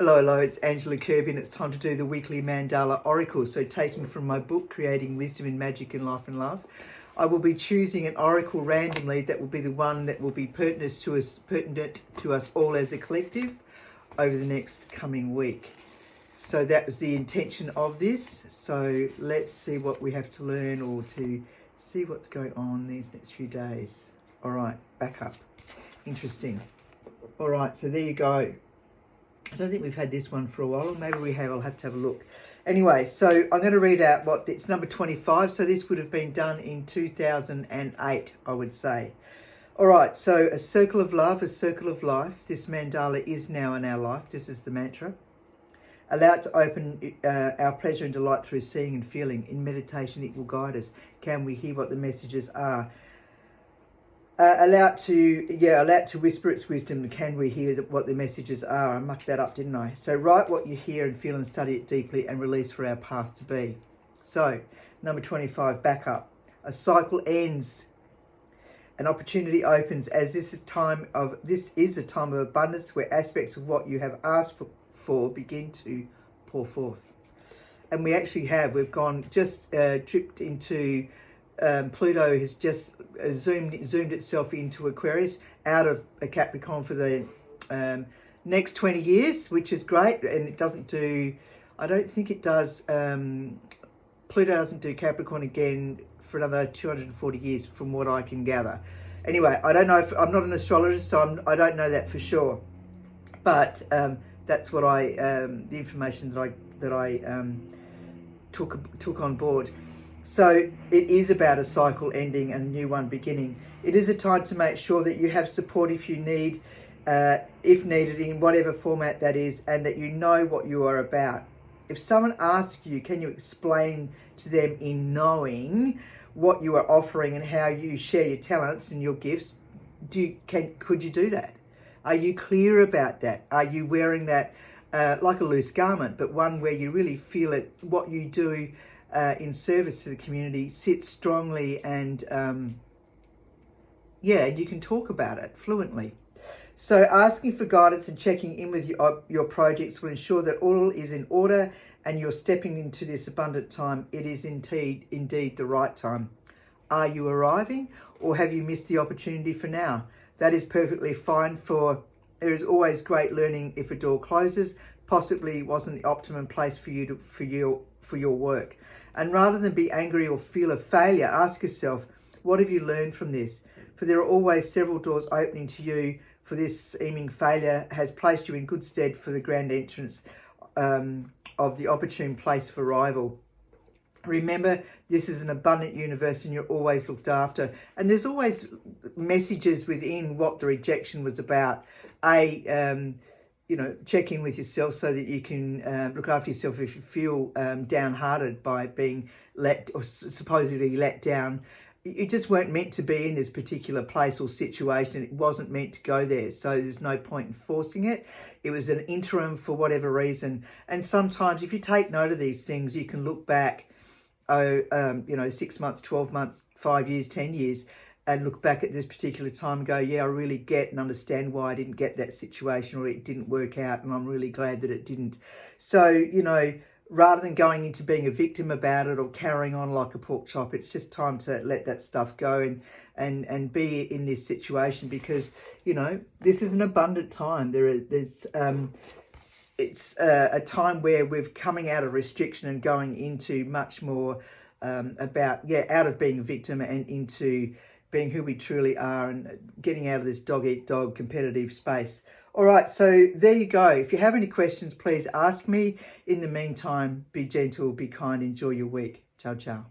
Hello, it's Angela Kirby and it's time to do the weekly Mandala Oracle. So taking from my book, Creating Wisdom in Magic in Life and Love, I will be choosing an oracle randomly that will be the one that will be pertinent to us all as a collective over the next coming week. So that was the intention of this. So let's see what we have to learn or to see what's going on these next few days. All right, back up. Interesting. All right, so there you go. I don't think we've had this one for a while. Maybe we have. I'll have to have a look. Anyway, so I'm going to read out what it's number 25. So this would have been done in 2008, I would say. All right. So a circle of love, a circle of life. This mandala is now in our life. This is the mantra. Allow it to open our pleasure and delight through seeing and feeling. In meditation, it will guide us. Can we hear what the messages are? Allow it to whisper its wisdom. Can we hear what the messages are? I mucked that up, didn't I? So write what you hear and feel and study it deeply and release for our path to be. So number 25, back up. A cycle ends. An opportunity opens as this is a time of abundance where aspects of what you have asked for begin to pour forth. And we actually have. We've tripped into Pluto has just zoomed itself into Aquarius out of a Capricorn for the next 20 years, which is great. And it doesn't do, I don't think it does, Pluto doesn't do Capricorn again for another 240 years from what I can gather. Anyway, I don't know if, I'm not an astrologist, so I don't know that for sure. But that's what the information that I took on board. So it is about a cycle ending and a new one beginning. It is a time to make sure that you have support if needed in whatever format that is, and that you know what you are about. If someone asks you, can you explain to them in knowing what you are offering and how you share your talents and your gifts, could you do that? Are you clear about that? Are you wearing that like a loose garment, but one where you really feel it, what you do in service to the community sits strongly and you can talk about it fluently. So asking for guidance and checking in with your projects will ensure that all is in order and you're stepping into this abundant time. It is indeed the right time. Are you arriving or have you missed the opportunity for now? That is perfectly fine. There is always great learning if a door closes, possibly wasn't the optimum place for your work. And rather than be angry or feel a failure, ask yourself, what have you learned from this? For there are always several doors opening to you, for this seeming failure has placed you in good stead for the grand entrance of the opportune place of arrival. Remember, this is an abundant universe and you're always looked after. And there's always messages within what the rejection was about. Check in with yourself so that you can look after yourself if you feel downhearted by being supposedly let down. You just weren't meant to be in this particular place or situation. It wasn't meant to go there. So there's no point in forcing it. It was an interim for whatever reason. And sometimes if you take note of these things, you can look back, 6 months, 12 months, 5 years, 10 years, and look back at this particular time and go, yeah, I really get and understand why I didn't get that situation or it didn't work out, and I'm really glad that it didn't. So, rather than going into being a victim about it or carrying on like a pork chop, it's just time to let that stuff go and be in this situation because, this is an abundant time. It's a time where we're coming out of restriction and going into much more out of being a victim and into being who we truly are and getting out of this dog-eat-dog competitive space. All right, so there you go. If you have any questions, please ask me. In the meantime, be gentle, be kind, enjoy your week. Ciao, ciao.